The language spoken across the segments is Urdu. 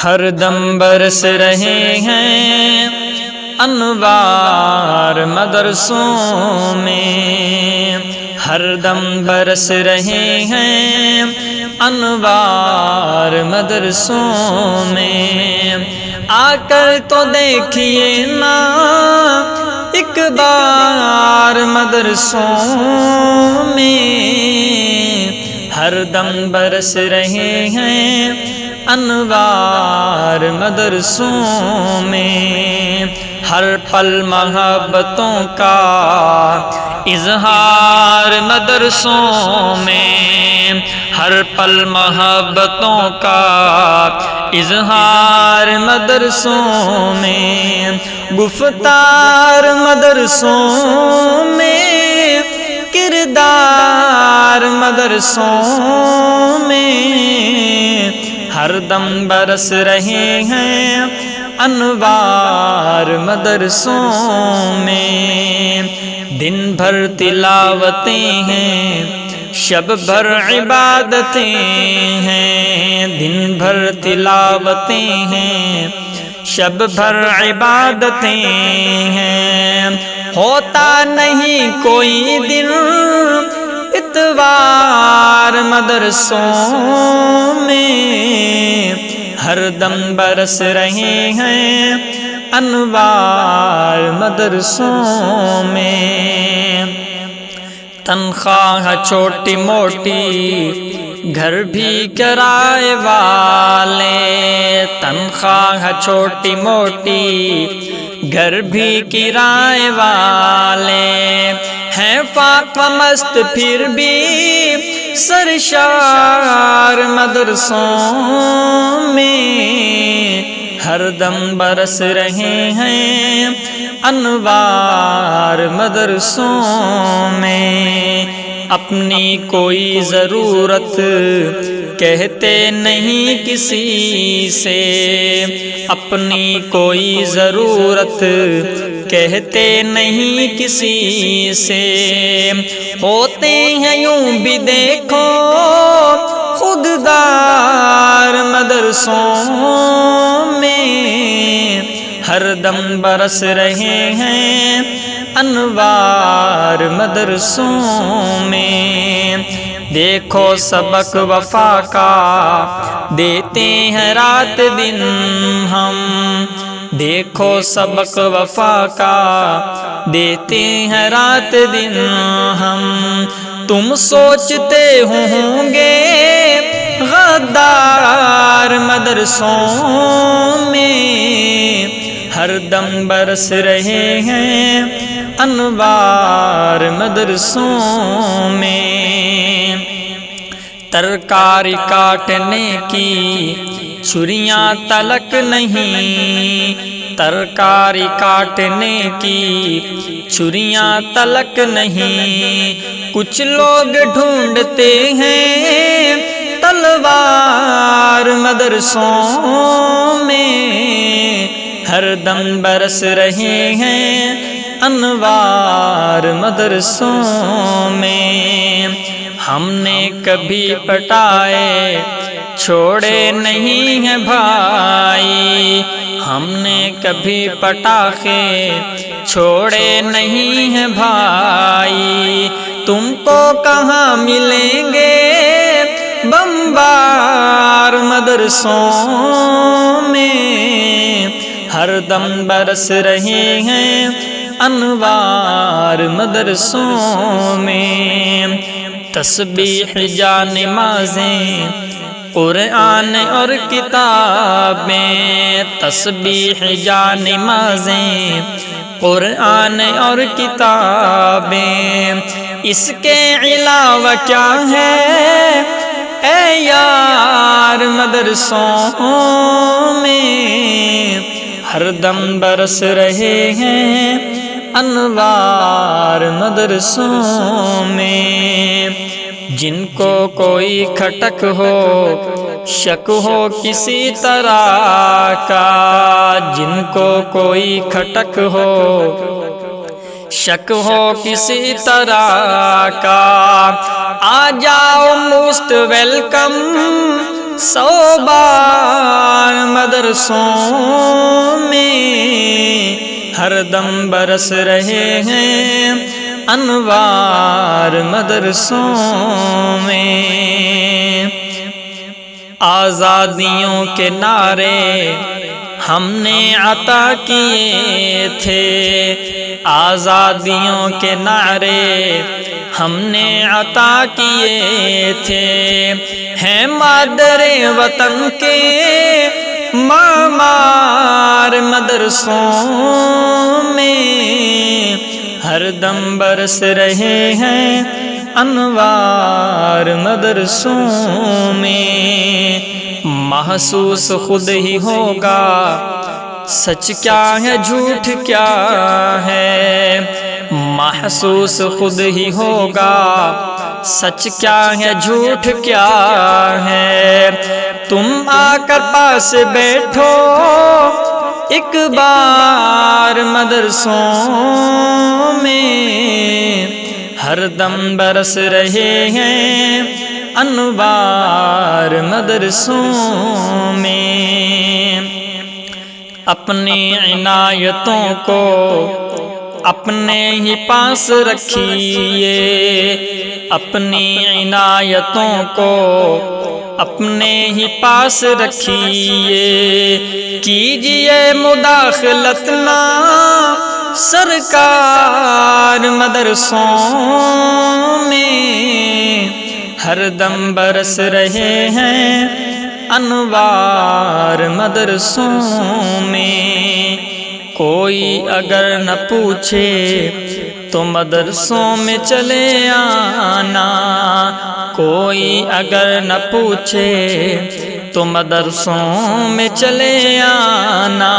ہر دم برس رہے ہیں انوار مدرسوں میں، ہر دم برس رہے ہیں انوار مدرسوں میں، آ کر تو دیکھیے نا ایک بار مدرسوں میں، ہر دم برس رہے ہیں انوار مدرسوں میں، ہر پل محبتوں کا اظہار مدرسوں میں، ہر پل محبتوں کا اظہار مدرسوں میں، گفتار مدرسوں میں، کردار مدرسوں میں، ہر دم برس رہے ہیں انوار مدرسوں میں، دن بھر تلاوتیں ہیں شب بھر عبادتیں ہیں، دن بھر تلاوتیں ہیں شب بھر عبادتیں ہیں، ہوتا نہیں کوئی دن اتوار مدرسوں میں، ہر دم برس رہے ہیں انوار مدرسوں میں، تنخواہ چھوٹی موٹی گھر بھی کرائے والے، تنخواہ چھوٹی موٹی گھر بھی کرائے والے، ہیں فاقہ مست پھر بھی سرشار مدرسوں میں، ہر دم برس رہے ہیں انوار مدرسوں میں، اپنی کوئی ضرورت کہتے نہیں کسی سے، اپنی کوئی ضرورت کہتے نہیں کسی سے، ہوتے ہیں یوں بھی دیکھو خوددار مدرسوں میں، ہر دم برس رہے ہیں انوار مدرسوں میں، دیکھو سبق وفا کا دیتے ہیں رات دن ہم، دیکھو سبق وفا کا دیتے ہیں رات دن ہم، تم سوچتے ہوں گے غدار مدرسوں میں، ہر دم برس رہے ہیں انوار مدرسوں میں، ترکاری کاٹنے کی چھریاں تلک نہیں، ترکاری کاٹنے کی چھریاں تلک نہیں، کچھ لوگ ڈھونڈتے ہیں تلوار مدرسوں میں، ہر دم برس رہے ہیں انوار مدرسوں میں، ہم نے کبھی پٹائے چھوڑے نہیں ہیں بھائی، ہم نے کبھی پٹاخے چھوڑے نہیں ہیں بھائی، تم کو کہاں ملیں گے بمبار مدرسوں میں، ہر دم برس رہے ہیں انوار مدرسوں میں، تسبیح جا نمازیں قرآن اور کتابیں، تسبیح جا نمازیں قرآن اور کتابیں، اس کے علاوہ کیا ہے اے یار مدرسوں میں، ہر دم برس رہے ہیں انوار مدرسوں میں، جن کو کوئی کھٹک ہو شک ہو کسی طرح کا، جن کو کوئی کھٹک ہو شک ہو کسی طرح کا، آ جاؤ موسٹ ویلکم 100 بار مدرسوں مدرسوں میں ہر دم برس رہے ہیں انوار مدرسوں میں۔ آزادیوں کے نعرے ہم نے عطا کیے تھے، آزادیوں کے نعرے ہم نے عطا کیے تھے، ہیں مادر وطن کے معمار مدرسوں میں ہر دم برس رہے ہیں انوار مدرسوں میں۔ محسوس خود ہی ہوگا سچ کیا ہے جھوٹ کیا ہے، محسوس خود ہی ہوگا سچ کیا ہے جھوٹ کیا ہے۔ تم آ کر پاس بیٹھو ایک بار مدرسوں میں ہر دم برس رہے ہیں انوار مدرسوں میں۔ اپنی عنایتوں کو اپنے ہی پاس رکھیے، اپنی عنایتوں کو اپنے ہی پاس رکھیے، کیجئے مداخلت نہ سرکار مدرسوں میں ہر دم برس رہے ہیں انوار مدرسوں میں۔ کوئی اگر نہ پوچھے تو مدرسوں میں چلے آنا، کوئی اگر نہ پوچھے تو مدرسوں میں چلے آنا،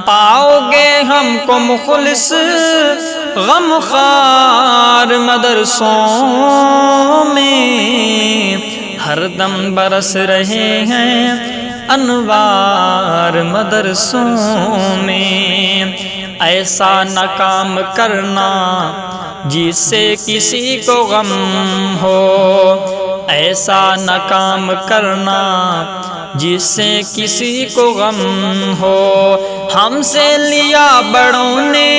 پاؤ گے ہم کو مخلص غمخوار مدرسوں میں ہر دم برس رہے ہیں انوار مدرسوں میں۔ ایسا نہ کام کرنا جس سے کسی کو غم ہو، ایسا نہ کام کرنا جس سے کسی کو غم ہو، ہم سے لیا بڑوں نے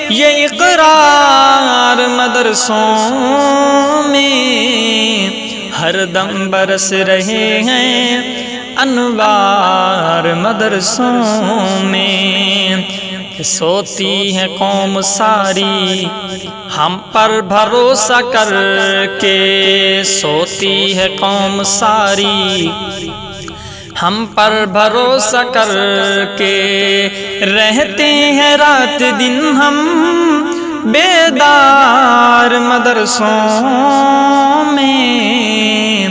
یہ اقرار مدرسوں میں ہر دم برس رہے ہیں انوار مدرسوں میں۔ سوتی ہے قوم ساری ہم پر بھروسہ کر کے، سوتی ہے قوم ساری ہم پر بھروسہ کر کے، رہتے ہیں رات دن ہم بیدار مدرسوں میں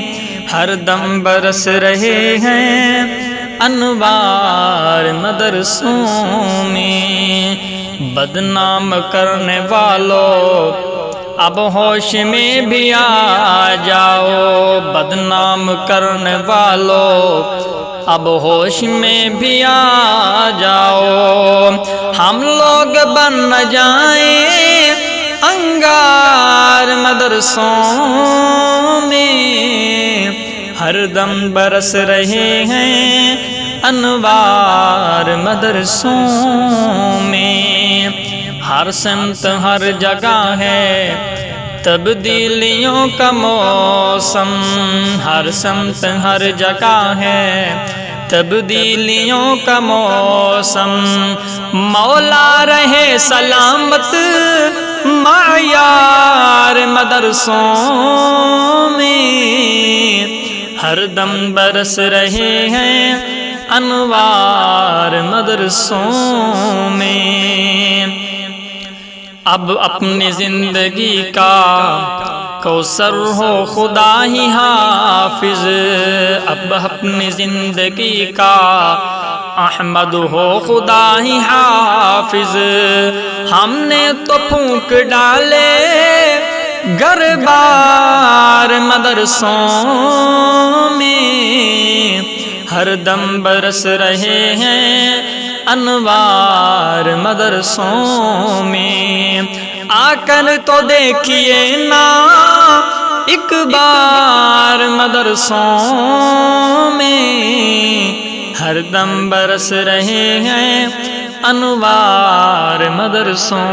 ہر دم برس رہے ہیں انوار مدرسوں میں۔ بدنام کرنے والوں اب ہوش میں بھی آ جاؤ، بدنام کرنے والوں اب ہوش میں بھی آ جاؤ، ہم لوگ بن نہ جائیں انگار مدرسوں میں ہر دم برس رہے ہیں انوار مدرسوں میں۔ ہر سمت ہر جگہ ہے تبدیلیوں کا موسم، ہر سمت ہر جگہ ہے تبدیلیوں کا موسم، مولا رہے سلامت معیار مدرسوں میں ہر دم برس رہے ہیں انوار مدرسوں میں۔ اب اپنی زندگی کا کوثر ہو خدا ہی حافظ، اب اپنی زندگی کا احمد ہو خدا ہی حافظ، ہم نے تو پھونک ڈالے گھر بار مدرسوں میں ہر دم برس رہے ہیں انوار مدرسوں میں۔ آ کر تو دیکھیے نا ایک بار مدرسوں میں ہر دم برس رہے ہیں انوار مدرسوں